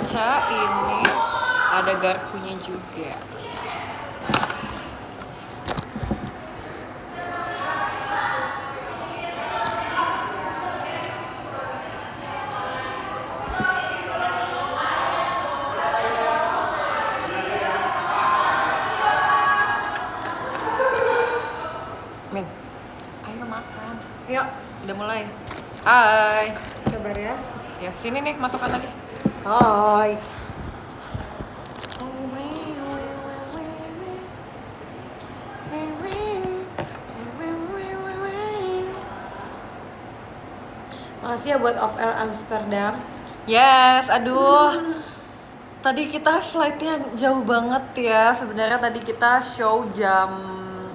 matcha, ini ada garpunya juga. Min, ayo makan. Yuk, udah mulai. Hai. Sabar ya. Ya, sini nih, masukkan lagi. Hai. Makasih ya buat Off Air Amsterdam. Yes, aduh. Tadi kita flightnya jauh banget ya. Sebenarnya tadi kita show jam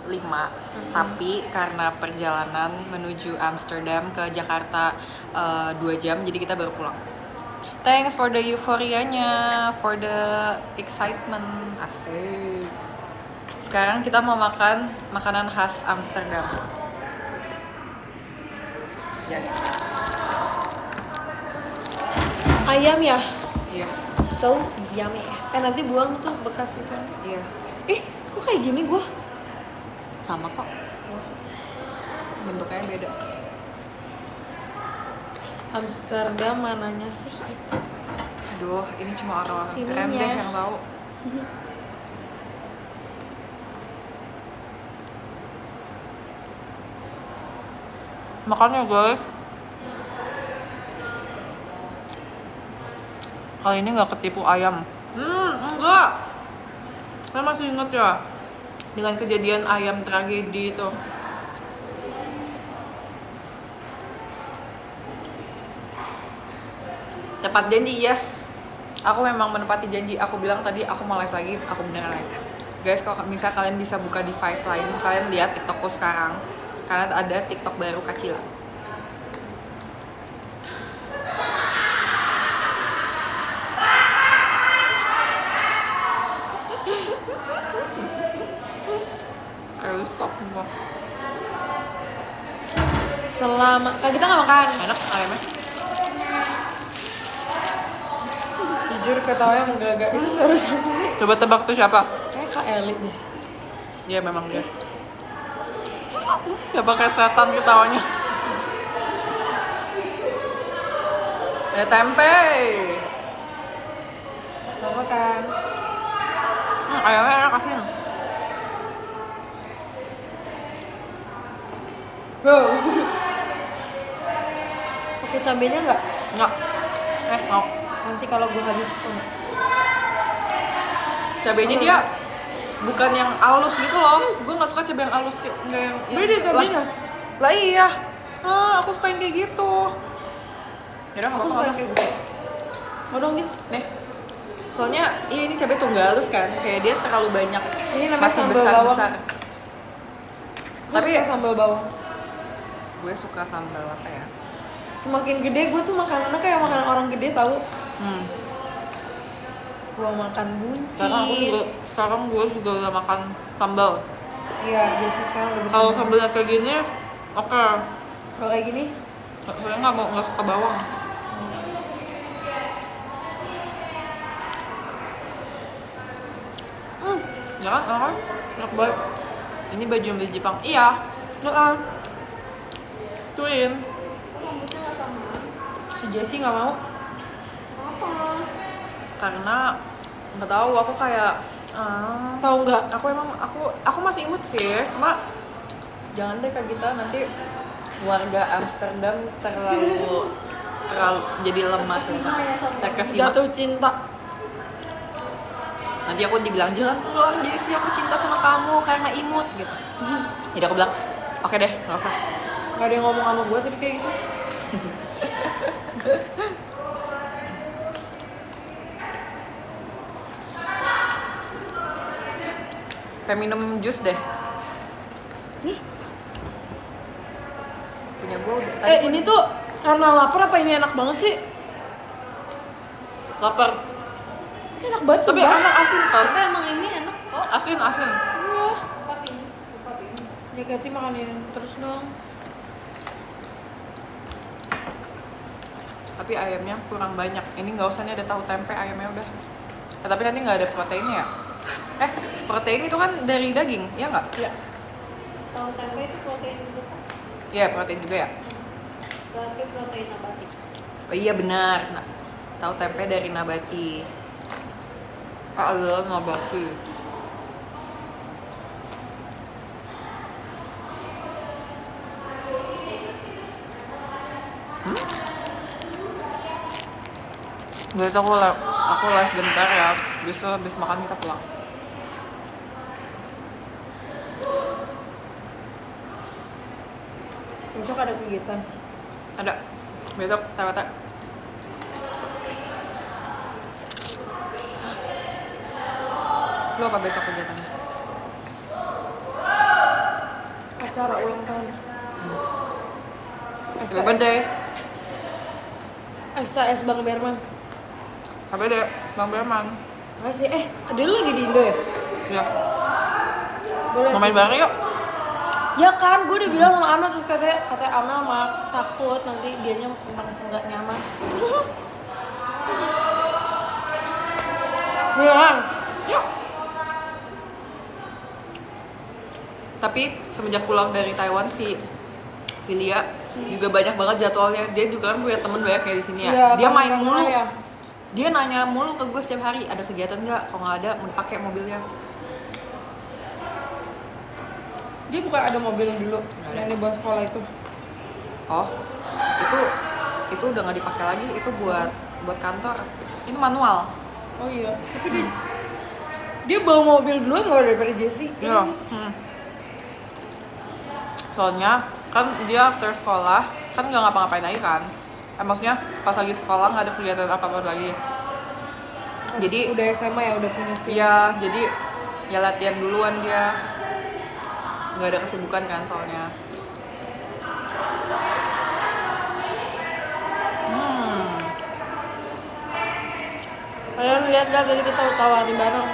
5. Tapi karena perjalanan menuju Amsterdam ke Jakarta 2 jam, jadi kita baru pulang. Thanks for the euforianya, for the excitement. Asik. Sekarang kita mau makan makanan khas Amsterdam. Yes. Ayam ya? Iya. So yummy. Nanti buang tuh bekas itu. Iya. Kok kayak gini gua? Sama kok. Bentuknya beda. Amsterdam mananya sih itu? Aduh, ini cuma orang-orang Sininya. keren deh yang tahu. Makannya guys. Kali ini nggak ketipu ayam. Enggak. Saya masih inget ya dengan kejadian ayam tragedi itu. Tepat janji, yes. Aku memang menepati janji. Aku bilang tadi aku mau live lagi, aku beneran live. Guys, kalau misal kalian bisa buka device lain, kalian lihat TikTokku sekarang. Karena ada TikTok baru Kacila. Kayak stop semua. Kita nggak makan. Enak ayamnya. Jujur ketawanya menggelegar. Itu suara siapa sih? Coba tebak tuh siapa? Kayak Kak Eli deh. Iya memang dia. Ya pakai setan ketawanya. Ada tempe. Nggak makan. Ayamnya enak asin. Wow. Pakai cabenya nggak? Enggak. Mau. Nanti kalau gue habis. Cabenya dia bukan yang halus gitu loh. Gue nggak suka cabai yang halus, kayak nggak yang. Beda cabenya. Lah iya. Aku suka yang kayak gitu. Yaudah nggak apa-apa kayak gitu. Mau dong guys. Nih. Soalnya ini cabai tuh nggak halus kan, kayak dia terlalu banyak. Ini namanya masih sambal besar-besar. Tapi Tapi sambal bawang. gue suka sambal apa ya? Semakin gede gue tuh makanannya kayak makanan orang gede tahu. Gue makan buncis. Sekarang gue juga udah makan sambal. Iya, Jessie sekarang udah bisa. Kalau sambalnya kayak gini, oke. Kalau kayak gini, Saya nggak suka bawang. Jangan, kan? Enak banget. Ini baju yang beli Jepang. Iya, twin. rambutnya nggak sama. Si Jessie nggak mau. Apa? Karena nggak tahu, aku kayak Tahu nggak? aku masih imut sih, cuma jangan deh kayak kita nanti warga Amsterdam terlalu jadi lemah terkesima. Jatuh cinta. Nanti aku dibilang jangan pulang Jessie, aku cinta sama kamu karena imut gitu. Jadi aku bilang oke deh, nggak usah. Gak ada yang ngomong sama gue tadi kayak gitu. Kayak minum jus deh. Punya gue udah tadi. Ini tuh karena lapar apa ini enak banget sih? Lapar. Ini enak banget. Tapi coba. emang asin kan? Tapi emang ini enak kok. Asin. Iya. Ya Kati makanin terus dong. Tapi tapi ayamnya kurang banyak. Ini nggak usah nih, ada tahu tempe, ayamnya udah. Tapi nanti nggak ada proteinnya ya? Protein itu kan dari daging, ya nggak? Iya. Tahu tempe itu protein juga kan? Iya, protein juga ya. Berarti protein nabati. Oh iya benar. Nah, tahu tempe dari nabati. Adalah nabati. Guys, aku live bentar ya. Habis makan kita pulang. Besok ada kegiatan. Ada. Besok TWT. Lu apa besok kegiatannya? Acara ulang tahun. Happy birthday. STS Bang Berman. Happy birthday, Bang Berman. Makasih. Ada lu lagi di Indo ya? Ya. Boleh. Mau main bareng yuk. Ya kan, gue udah bilang sama Amel, terus katanya Amel mah takut nanti dianya merasa nggak nyaman. Bilang, Yuk. Tapi semenjak pulang dari Taiwan si Filia juga banyak banget jadwalnya. Dia juga kan punya temen banyak kayak di sini ya. Iya, Dia kan main pernah mulu. ya. Dia nanya mulu ke gue setiap hari, ada kegiatan nggak? Kalau nggak ada, mau pakai mobilnya. dia bukan ada mobil dulu Nggak ada. yang dibawa sekolah itu. Oh, itu udah nggak dipakai lagi. Itu buat kantor. Ini manual. Oh iya, tapi dia bawa mobil dulu nggak daripada Jessie. Iya. Soalnya kan dia after sekolah kan nggak ngapa-ngapain lagi kan. Maksudnya pas lagi sekolah nggak ada kegiatan apa-apa lagi. Jadi udah SMA ya, udah punya SIM. iya, jadi ya latihan duluan dia. Nggak ada kesibukan kan soalnya. Kalian lihat gak tadi kita tawarin bareng.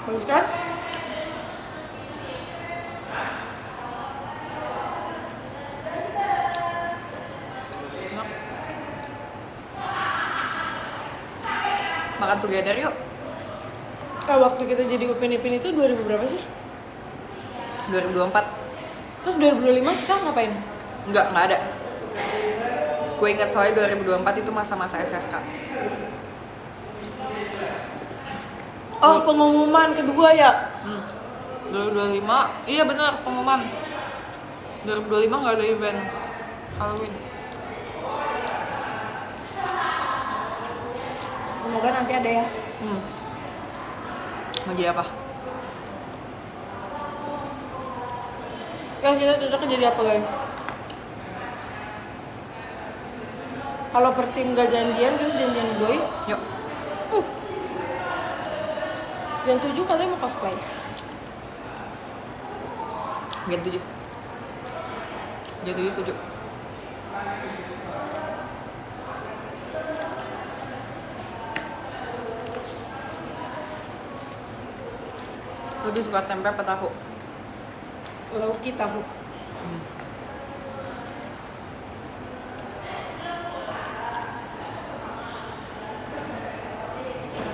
Bagus kan? Enak. Makan together yuk. Waktu kita jadi Upin Ipin itu 2000 berapa sih? 2024. Terus 2025 kita ngapain? Nggak ada. Gue ingat soalnya 2024 itu masa-masa SSK. Oh, pengumuman kedua ya? 2025, iya benar pengumuman. 2025 nggak ada event Halloween. Semoga nanti ada ya. Mau jadi apa? Ya kita cocoknya jadi apa guys? Kalau per tim gak janjian, kita janjian dulu yuk. Yuk. Jam 7 katanya mau cosplay. Jam 7. Jam 7 setuju. Lebih suka tempe apa tahu? Lauki tahu.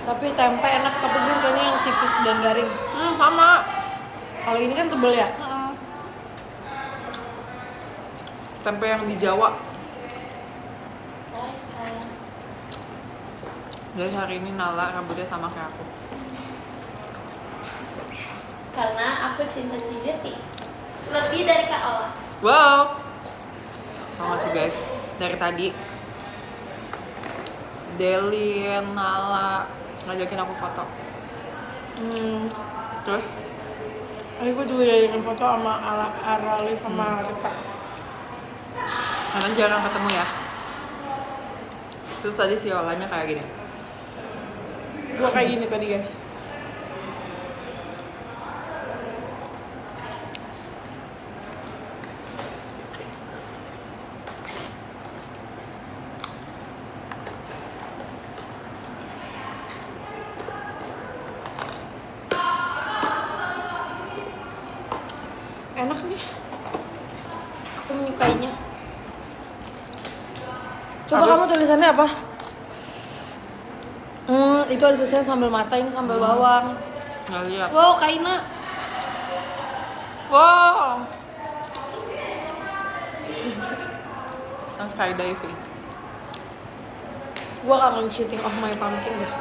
Tapi tempe enak, tapi gue sukanya yang tipis dan garing. Sama. Kalau ini kan tebel ya. Tempe yang di Jawa. Jadi hari ini Nala rambutnya sama kayak aku. Karena aku cinta si Jessie lebih dari Kak Ola. Wow. Tau gak sih guys, dari tadi Delin, Nala ngajakin aku foto. Terus Aku juga jadikan foto sama Arali sama Rika. kalian jarang ketemu ya. Terus tadi si Olanya kayak gini. Gua kayak gini tadi guys. Aku menyukainya. Coba Aduh. kamu tulisannya apa? Itu ada tulisannya sambal mata, ini sambal bawang. Nggak lihat. Wow, Kaina. Wow. Kan skydiving. Gua kangen shooting of my pumpkin deh.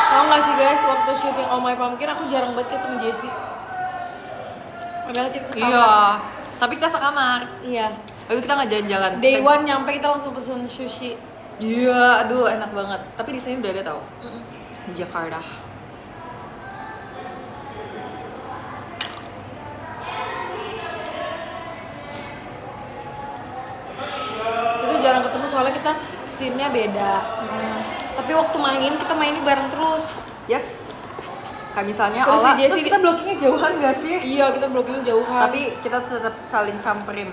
Tau gak sih guys, waktu shooting of my pumpkin aku jarang banget ketemu Jessie. Padahal kita sekamar. Iya. Tapi kita sekamar. Iya. Lalu kita nggak jalan-jalan. Day Kita- one nyampe kita langsung pesen sushi. Iya, aduh enak banget. Tapi di sini udah ada tau. Di Jakarta. Itu jarang ketemu soalnya kita scene-nya beda. Tapi waktu main kita mainnya bareng terus. Yes. Kayak misalnya Terus si Ola, Jessie terus kita blockingnya jauhan gak sih? Iya, kita blockingnya jauhan. Tapi kita tetap saling samperin.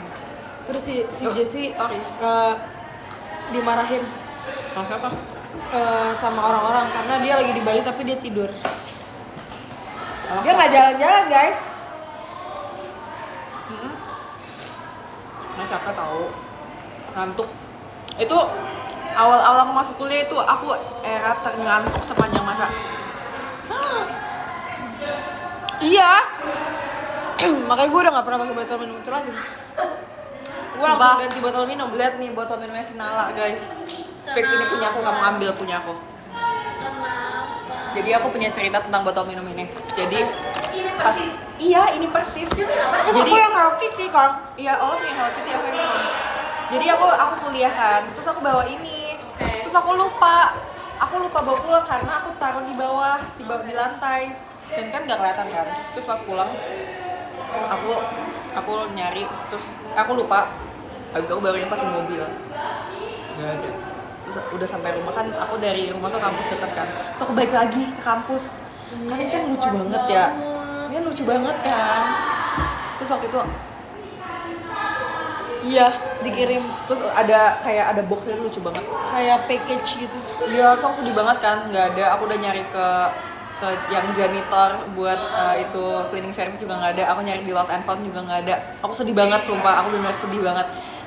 terus si Oh, Jessie sorry. dimarahin Oh, siapa? sama orang-orang karena dia lagi di Bali tapi dia tidur. Oh, Dia nggak jalan-jalan guys. Nah, capek tau. Ngantuk. Itu awal-awal aku masuk kuliah itu aku era terngantuk sepanjang masa. Iya. Makanya gue udah nggak pernah pakai botol minum itu lagi. Gue langsung Sumpah. ganti botol minum. Lihat nih botol minumnya Sinala, guys. Fix ini punya aku, kamu ambil punya aku. Jadi aku punya cerita tentang botol minum ini. Jadi Ini pas, persis. iya ini persis. Jadi Jadi aku yang Hello Kitty kan. iya, Allah punya Hello Kitty, aku yang punya. Jadi aku kuliah kan, terus aku bawa ini. Oke. Terus aku lupa bawa pulang karena aku taruh di bawah di lantai. Dan kan nggak kelihatan kan. Terus pas pulang aku nyari, terus aku lupa. Habis aku barunya pas di mobil. Nggak ada. Terus udah sampai rumah kan, aku dari rumah ke kampus dekat kan. Terus aku balik lagi ke kampus. Kan ini kan lucu banget ya. Ini kan lucu banget kan. Terus waktu itu Iya, dikirim terus ada boxnya lucu banget. kayak package gitu. Iya, so aku sedih banget kan, nggak ada. Aku udah nyari ke yang janitor buat itu cleaning service juga nggak ada. Aku nyari di Lost and Found juga nggak ada. Aku sedih banget, sumpah. Aku benar sedih banget.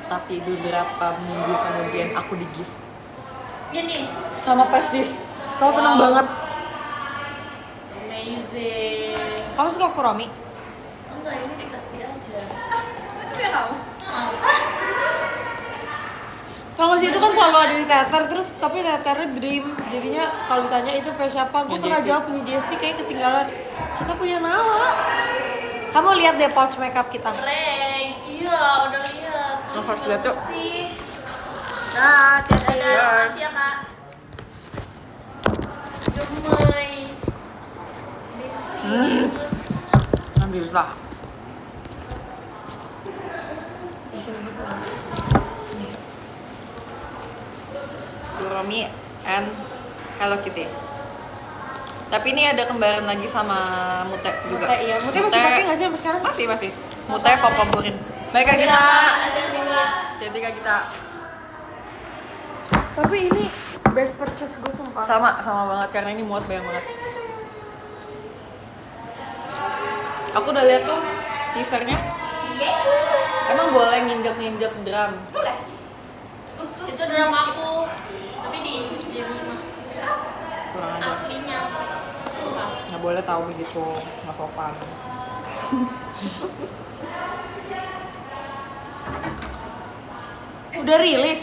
Tapi beberapa minggu kemudian aku di gift Gini. sama Persis. Kamu seneng banget. Amazing. Kamu suka Kuromi? Enggak, ini dikasih aja. Itu punya kamu? Kalau nggak sih itu kan selalu ada di teater terus tapi teaternya dream. Jadinya kalau ditanya itu punya siapa, gue Ya, pernah Jessie. jawab punya Jessie kayak ketinggalan. Kita punya Nala. Kamu lihat deh pouch makeup kita. Keren. Iya, udah lihat. Lo harus lihat yuk. Sih. Nah, Dadah, makasih ya, Kak. Gemoy. Bisnis. Nggak bisa. Kuromi and Hello Kitty. Tapi ini ada kembaran lagi sama Mute juga. Mute, iya. Mute masih pakai nggak sih sampai sekarang? Masih. Mute pop-popurin. Baik Kak kita. Ada juga. Jadi Kak kita. Tapi ini best purchase gue sumpah. Sama banget karena ini muat banyak banget. Aku udah lihat tuh teasernya. Iya. Emang boleh nginjek drum. Itu drama aku. Tapi di Gemini Kurang aja. aslinya. Sumpah. Nggak boleh tahu begitu, nggak sopan. Udah rilis.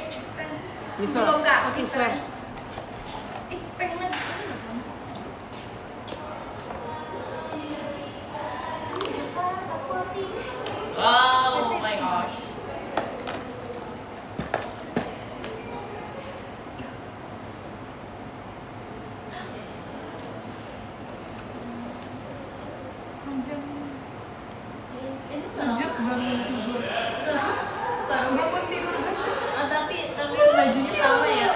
Teaser. Belum kak. Oh, teaser. Ih, pengen aja. Oh my gosh. Ini Lanjut bangun tidur. Baru bangun tidur. tapi bajunya sama ya.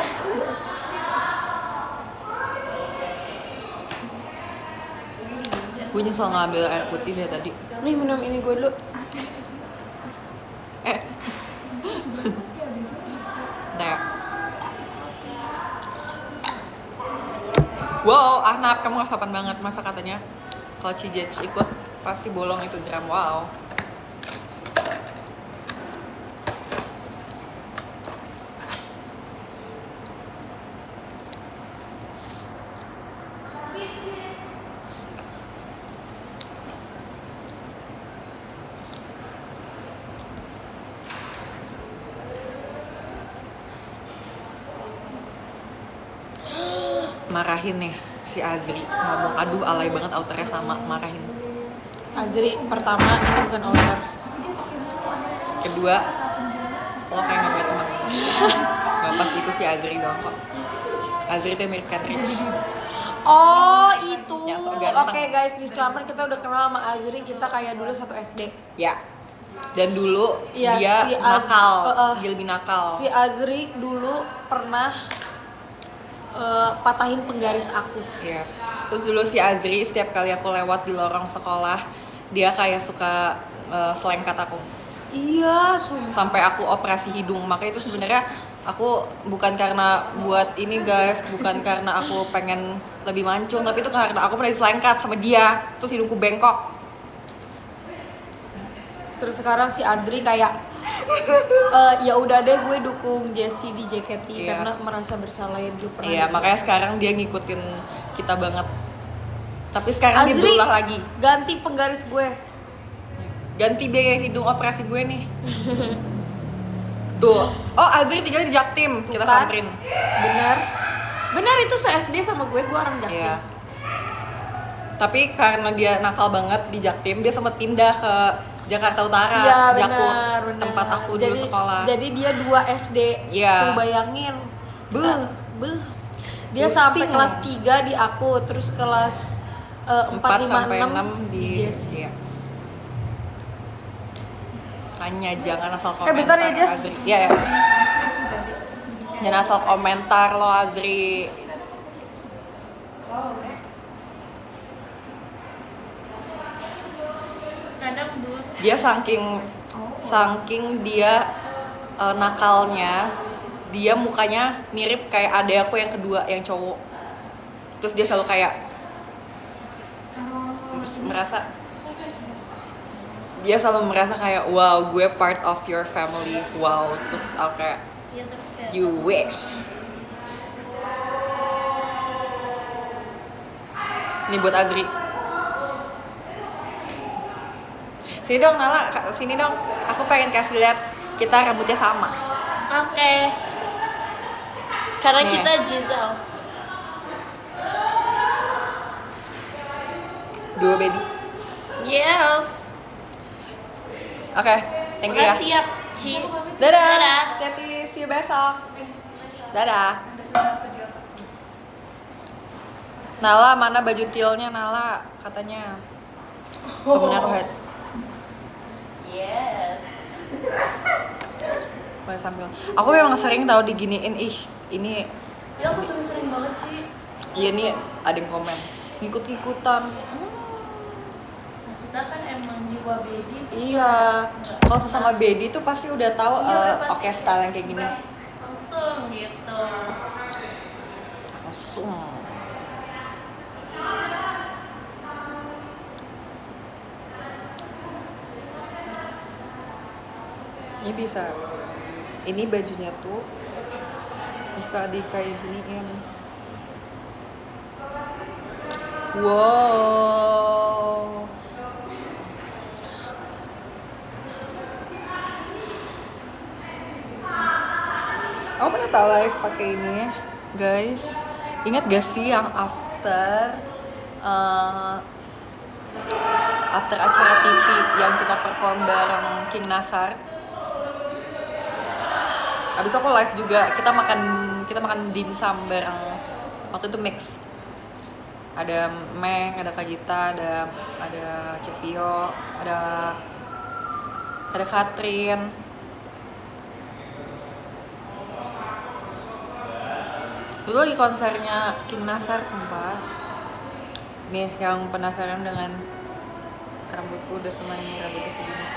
Gue nyesel ngambil air putih dari tadi. Nih minum ini gue dulu. Eh. Nah. Wow, Ahnaf, kamu gak sopan banget. Masa katanya Kalau Cijej ikut pasti bolong itu drum. Wow. Marahin nih si Azri ngomong, aduh alay banget outernya sama, marahin. Azri pertama ini bukan outer. Kedua, lo kayak nggak punya teman. Gak pas itu si Azri doang kok. Azri tuh American Rich. Oh itu. Yang sok Oke ganteng. guys, disclaimer kita udah kenal sama Azri, kita kayak dulu satu SD. Ya. Dan dulu Iya, dia si nakal, dia dia lebih nakal. Si Azri dulu pernah patahin penggaris aku. Iya. Terus dulu si Azri setiap kali aku lewat di lorong sekolah, dia kayak suka selengkat aku. Iya, sumpah. Sampai aku operasi hidung. Makanya itu sebenarnya aku bukan karena buat ini guys, bukan karena aku pengen lebih mancung, tapi itu karena aku pernah diselengkat sama dia, terus hidungku bengkok. Terus sekarang si Adri kayak ya udah deh gue dukung Jessie di JKT Iya. karena merasa bersalah ya dulu pernah. Iya, makanya sekarang dia ngikutin kita banget. Tapi sekarang dia Azri berulah lagi. ganti penggaris gue. Ganti biaya hidung operasi gue nih. Tuh. Oh, Azri tinggal di Jaktim. Kita Bukan. samperin. Bener itu se-SD sama gue orang Jaktim. Iya. Tapi karena dia nakal banget di Jaktim, dia sempat pindah ke Jakarta Utara, Iya Jakut, benar. tempat aku dulu sekolah. Jadi dia 2 SD. Iya. Tuh bayangin. Beuh. Beuh. Dia Pusing. sampai kelas 3 di aku, terus kelas 4, 5, sampai 6 di Jessie. iya. Hanya jangan asal komentar. bentar ya, Jess. Azri. Iya ya. Jangan asal komentar lo Azri. Kadang dulu Dia saking dia nakalnya, dia mukanya mirip kayak adek aku yang kedua yang cowok. Terus dia selalu kayak merasa kayak wow, gue part of your family. Wow, terus aku kayak ya tapi kayak you wish. Ini buat Azri. Sini dong Nala, sini dong. Aku pengen kasih lihat kita rambutnya sama. oke. Karena Nih. kita Giselle. Dua baby. Yes. Oke, thank you ya. Makasih ya, Ci. Dadah. Dadah. Hati-hati, see you besok. Dadah. Nala, mana baju tilnya Nala? Katanya. Bener head. Yes. Boleh sambil. Aku memang sering tahu diginiin, ini Ya aku juga sering banget sih. iya nih ada yang komen. Ngikut-ngikutan. Kita kan emang jiwa baby tuh. Iya. Kalau sesama baby tuh pasti udah tahu Iya, udah pasti. oke style yang kayak gini. Langsung gitu. Langsung. Ini bisa. Ini bajunya tuh bisa di kayak giniin. Wow. Aku pernah tahu live pakai ini, guys. Ingat gak sih yang after acara TV yang kita perform bareng King Nasar? Abis aku live juga, kita makan dimsum bareng. Waktu itu mix. Ada Meng, ada Kak Gita, ada Cepio, ada Katrin. Itu lagi konsernya King Nasar, sumpah. Nih yang penasaran dengan rambutku udah semanin rambutnya segini.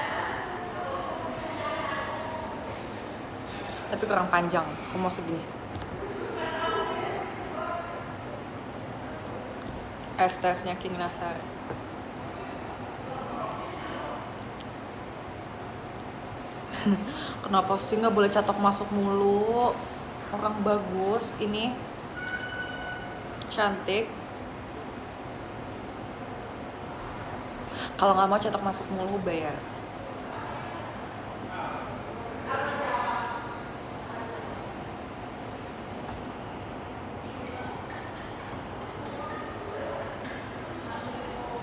Tapi kurang panjang, aku mau segini. Estesnya King Nasar. Kenapa sih nggak boleh catok masuk mulu? Orang bagus, ini cantik. Kalau nggak mau catok masuk mulu bayar.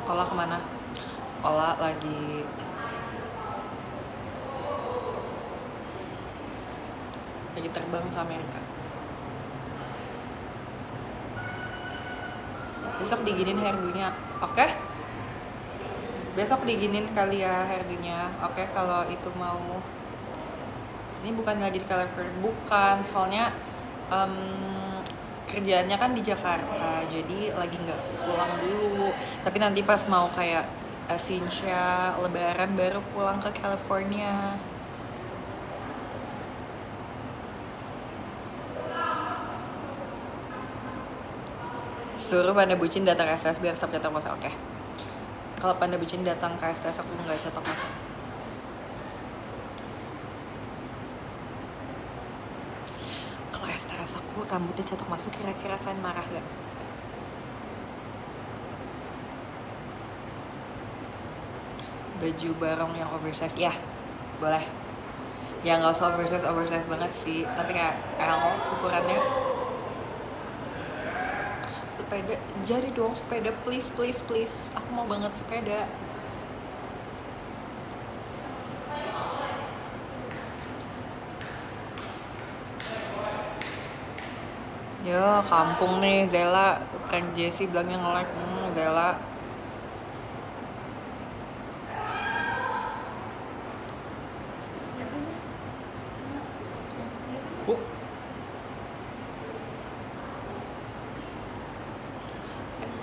Ola kemana? Ola lagi terbang ke Amerika. Besok diginin hairdo-nya, oke? Besok diginin kali ya hairdo-nya, oke? Kalau itu mau. Ini bukan nggak jadi color, bukan. Soalnya kerjaannya kan di Jakarta, jadi lagi nggak pulang dulu. Tapi nanti pas mau kayak Asinsya, Lebaran baru pulang ke California. Suruh Panda Bucin datang ke STS biar stop catok masa, oke? Kalau Panda Bucin datang ke STS aku nggak catok masa. Kalau STS aku rambutnya catok masuk kira-kira kan marah gak? Baju barong yang oversize, ya boleh. Ya nggak usah oversize banget sih, tapi kayak L ukurannya. Sepeda, jadi dong sepeda, please. Aku mau banget sepeda. Ya kampung nih, Zela prank Jessie bilangnya nge-like. Zela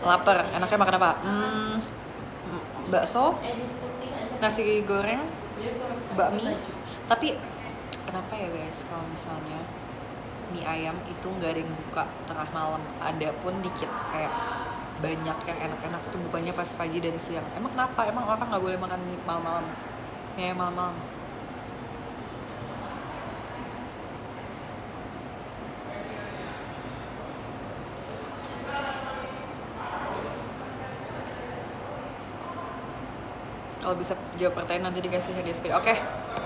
lapar, enaknya makan apa? Bakso, nasi goreng, bakmi. Tapi kenapa ya guys, kalau misalnya mie ayam itu nggak ada yang buka tengah malam, ada pun dikit, kayak banyak yang enak-enak itu bukanya pas pagi dan siang. Emang kenapa? Emang orang nggak boleh makan mie malam-malam? Mie ayam malam-malam? Kalau bisa jawab pertanyaan nanti dikasih hadiah sepeda. Oke,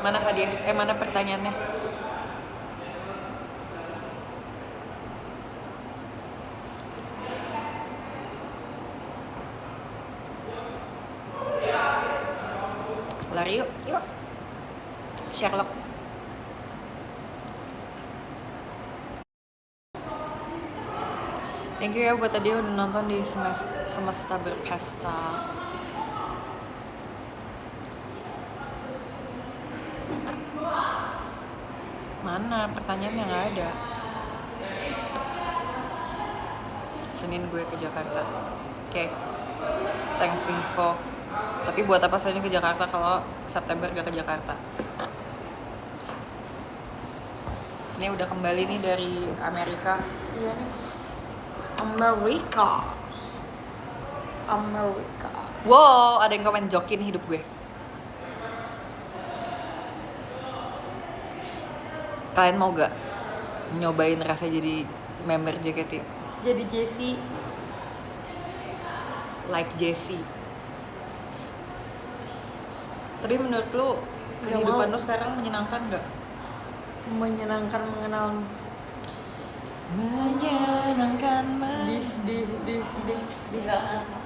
mana hadiah? Mana pertanyaannya? Lari yuk. Sherlock. Thank you ya buat tadi udah nonton di Semesta Berpesta. Mana pertanyaannya nggak ada. Senin gue ke Jakarta. Oke. Thanks info. Tapi buat apa Senin ke Jakarta kalau September gak ke Jakarta? Ini udah kembali nih dari Amerika. Iya nih. Amerika. Wow, ada yang komen jokin hidup gue. Kalian mau gak nyobain rasa jadi member JKT? Jadi Jessie. Like Jessie. Tapi menurut lu kehidupan lu sekarang menyenangkan gak? Menyenangkan mengenalmu. Menyenangkan Enggak apa.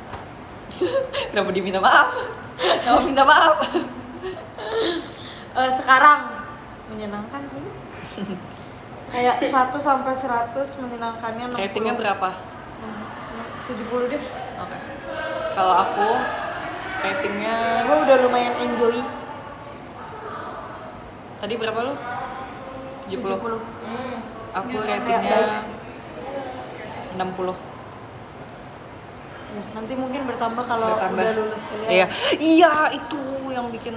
Kenapa diminta maaf? Kenapa minta maaf? Sekarang menyenangkan sih. Kayak 1 sampai 100 menyenangkannya 60. Ratingnya berapa? 70 deh. Oke. Kalau aku ratingnya Gue udah lumayan enjoy. tadi berapa lu? 70. 70. Aku ratingnya 60. Ya, nanti mungkin bertambah kalau udah lulus kuliah. Iya. Iya, itu yang bikin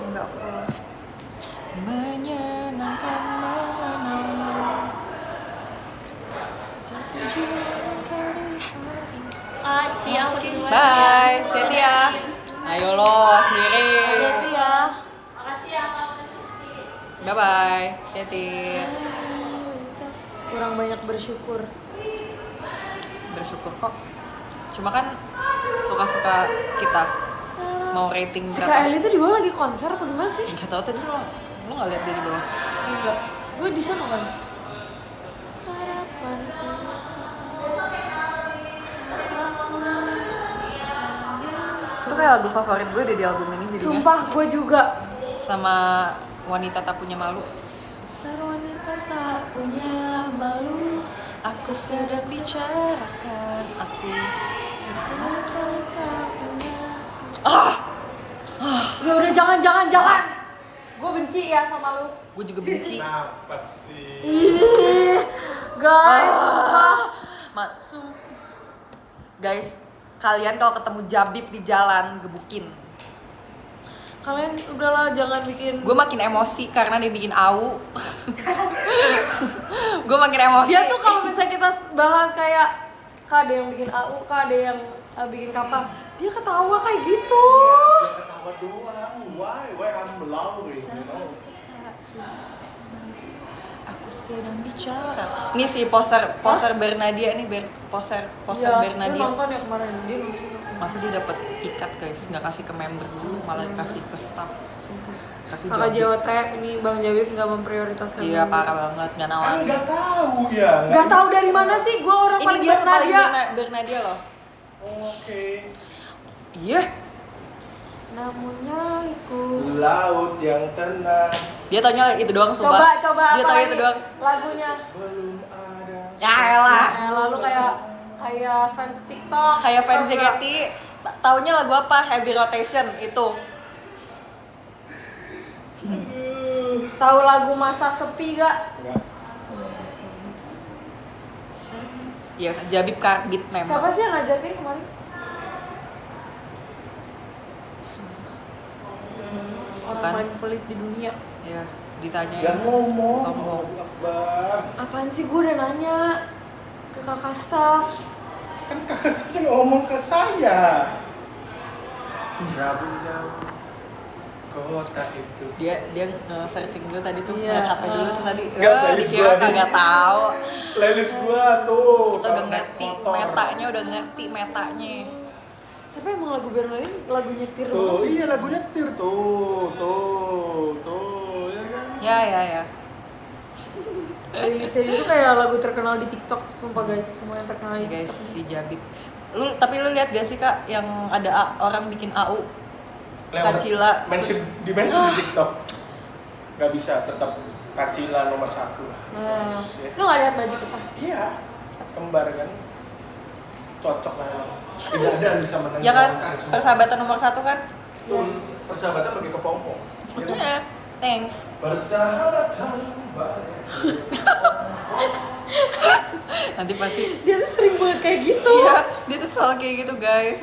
enggak full. Menyenangkan mengenalmu. Cia, aku duluan. Bye, hati ya. Ayo lo sendiri. Hati-hati ya. Makasih ya, Kak. Bye bye, Teti. Kurang banyak bersyukur. Bersyukur kok. Cuma kan suka-suka kita mau rating Si berapa? Kak Eli tuh di bawah lagi konser apa gimana sih? Gak tau tadi lu nggak lihat dia di bawah? Enggak. Gue di sana kan. Harapanku. Itu kayak lagu favorit gue deh di album ini jadinya. Sumpah gue juga. Sama Wanita Tak Punya Malu. Dasar wanita tak punya malu. Aku sedang bicarakan aku. Kali-kali kau punya. Udah jangan. Gue benci ya sama lu. Gue juga benci. Kenapa sih? Ih, guys, sumpah. Guys, kalian kalau ketemu Jabib di jalan gebukin. Kalian udahlah jangan bikin. Gue makin emosi karena dia bikin au. Gue makin emosi. Dia tuh kalau misalnya kita bahas kayak Kak ada yang bikin AU, Kak ada yang bikin kapal, dia ketawa kayak gitu. Ya ketawa doang. Why I'm laughing, you know? Aku sedang bicara. Ini si poser Bernadia nih, poser Iya, Bernadia. dia nonton ya kemarin, dia nonton. Masa dia dapat tiket guys, nggak kasih ke member dulu, malah kasih ke staff. Kasih Kakak Jabib. JOT ini Bang Jabib nggak memprioritaskan. Iya dia. parah banget, nggak Kan nawarin. nggak tahu ya. Nggak tahu dari mana sih, gue orang Ini paling dia paling Bernadia. Bernadia loh. Oke. Iya. Namun nyaliku. Laut yang tenang. Dia taunya itu doang sumpah. Coba Dia apa tau lagi itu doang. lagunya. Belum ada. Ya elah. Lalu kayak fans TikTok. Kayak fans Tau nggak? JKT, taunya lagu apa? Heavy Rotation itu. Tahu lagu Masa Sepi gak? Enggak. Ya Jabib Karbit memang. Siapa sih yang ngajakin kemarin? Orang Bukan. paling pelit di dunia. Ya ditanyain. Gak ngomong. Ngomong. Allahu Akbar. Apaan sih, gue udah nanya ke kakak staff. Kan kakak sendiri ngomong ke saya. Rabu jauh kota itu. Dia searching dulu tadi tuh, Iya. ngeliat HP dulu tuh tadi. Nggak, playlist dikira gua nih. kagak tahu. Playlist gua tuh. Kita udah kalau naik ngerti motor. metanya, udah ngerti metanya. Tapi emang lagu Bernardin lagu nyetir Tuh, banget sih. iya lagu nyetir tuh, ya kan? Ya. Playlistnya itu kayak lagu terkenal di TikTok, sumpah guys, semua yang terkenal di Guys, TikTok. si Jabib. Tapi lu lihat gak sih Kak yang ada orang bikin AU? Kacila. Di mention di TikTok. Gak bisa, tetap Kacila nomor 1 lah. Nah, Ya. lu gak lihat baju kita? Iya, kembar kan. Cocok lah. Tidak ada yang bisa menang. Ya kan, persahabatan nomor 1 kan? Tuh, persahabatan bagi kepompong. Ya kan? Iya, thanks. Persahabatan banyak. Nanti pasti. Dia tuh sering banget kayak gitu. Iya, dia tuh selalu kayak gitu guys.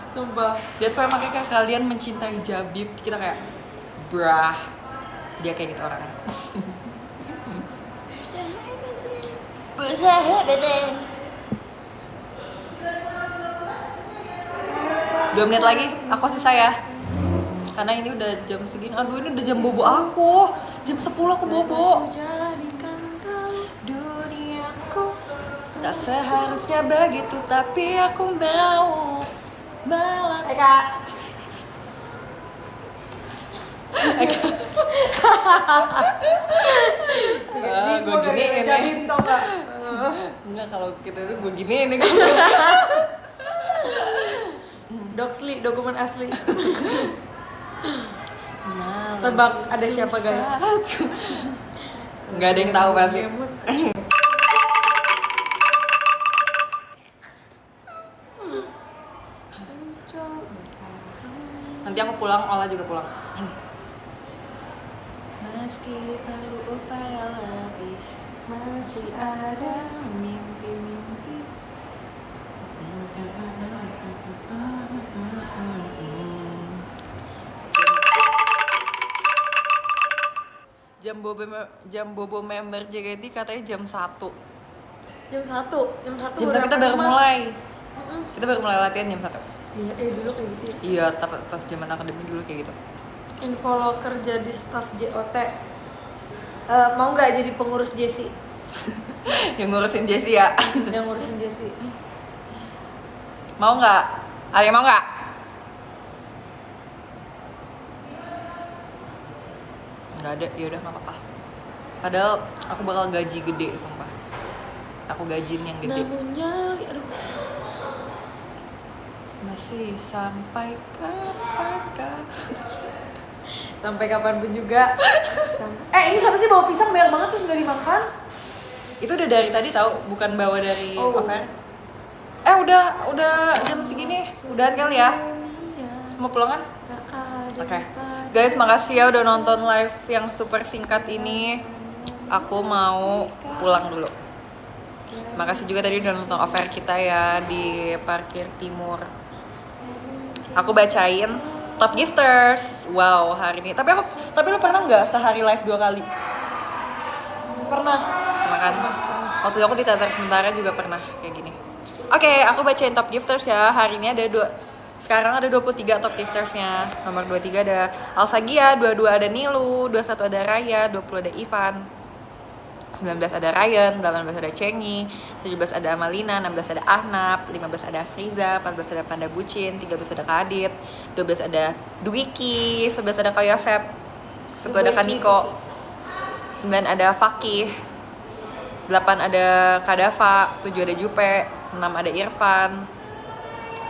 Sumpah. That's why makanya kayak kalian mencintai Jabib, kita kayak brah. Dia kayak gitu orangnya. Bersahabatan. 2 menit lagi, aku sisa ya. Karena ini udah jam segini. Aduh, ini udah jam bobo aku. Jam 10 aku bobo. Jadikan kau Duniaku tak seharusnya begitu, tapi aku mau malam. Kak. Ini Gue semua gini gara-gara Jabib ini. tau gak? Enggak, kalau kita tuh gue gini nih. Doxley, dokumen asli. Tebak ada siapa guys? Nggak ada yang tahu pasti. Nanti aku pulang, Ola juga pulang. Meski perlu upaya lebih, masih ada mimpi-mimpi. Jam bobo member JKT katanya jam 1. Jam 1 Jam 1 kita baru mulai. Kita baru mulai latihan jam 1. Iya, dulu kayak gitu ya. Iya, pas zaman akademi dulu kayak gitu. Info lo kerja di staff JOT Mau nggak jadi pengurus Jessie? Yang ngurusin Jessie ya. Yang ngurusin Jessie. Mau nggak? Ada yang mau nggak? Nggak ada, yaudah nggak apa-apa. Padahal aku bakal gaji gede, sumpah. Aku gajiin yang gede. Namun nyali, aduh. Masih sampai kapankah? Sampai kapanpun juga. Ini siapa sih bawa pisang banyak banget terus nggak dimakan? Itu udah dari tadi tahu, bukan bawa dari Oh. offer. Udah jam segini, udahan kali ya. Mau pulang kan? Oke. Guys, makasih ya udah nonton live yang super singkat ini. Aku mau pulang dulu. Makasih juga tadi udah nonton offer kita ya di Parkir Timur. Aku bacain top gifters. Wow, hari ini. Tapi lu pernah nggak sehari live 2 kali? Pernah. Makan. Waktu aku di teater sementara juga pernah kayak gini. Oke, aku bacain top gifters ya. Hari ini ada sekarang ada 23 top giftersnya. Nomor 23 ada Alsagia, 22 ada Nilu, 21 ada Raya, 20 ada Ivan, 19 ada Ryan, 18 ada Cengi, 17 ada Amalina, 16 ada Ahnaf, 15 ada Friza, 14 ada Panda Bucin, 13 ada Kak Adit, 12 ada Dwiki, 11 ada Kak Yosep, 10 ada Kaniko, 9 ada Fakih, 8 ada Kadafa, 7 ada Jupe, 6 ada Irfan,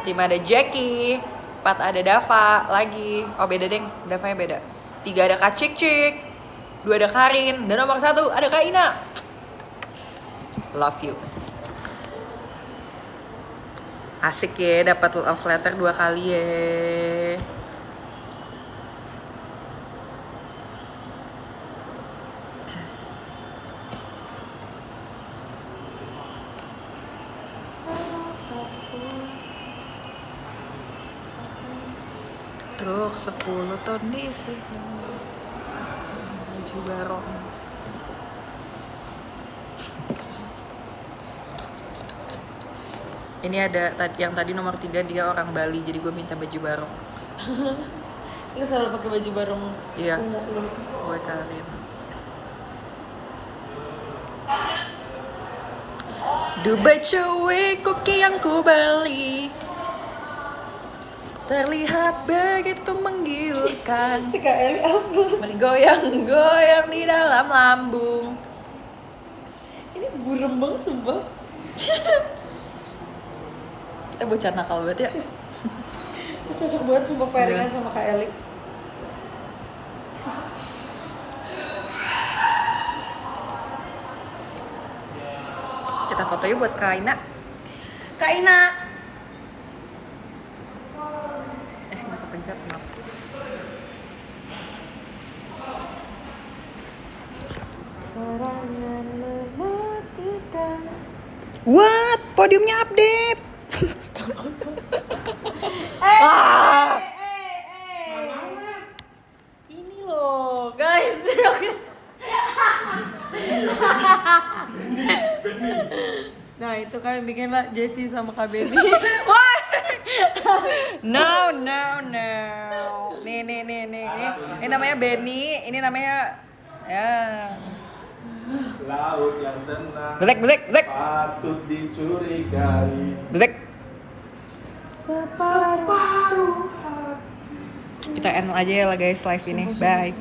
5 ada Jackie, 4 ada Dava lagi. Oh beda deng, Davanya beda. 3 ada Kak Cik, 2 ada Karin, dan nomor 1 ada Kak Ina. Love you. Asik ya dapat love letter 2 kali ya. Truk 10 ton diisi baju barong. Ini ada yang tadi nomor 3 dia orang Bali, jadi gue minta baju barong. Lu selalu pakai baju barong. Iya. Ungu lu. Gue Karin. Dubai cewek koki yang ku beli terlihat begitu menggiurkan. Si Kak Eli apa? Bergoyang-goyang di dalam lambung. Ini burem banget sumpah. Kita bocah nakal banget ya. Terus cocok banget sumpah pairingan Iya. sama Kak Eli. Kita foto yuk buat Kak Ina. Kak Ina. Nggak kepencet, maaf. Serangan mematikan. What? Podiumnya update. Ini loh, guys. Nah, itu kan bikin lah Jessie sama Kak Baby. No. Nih. Ini namanya Benny, ini namanya ya. Laut yang tenang Bezek. patut dicurigai. Bezek. Separuh. Kita end aja ya lah guys live ini. Bye.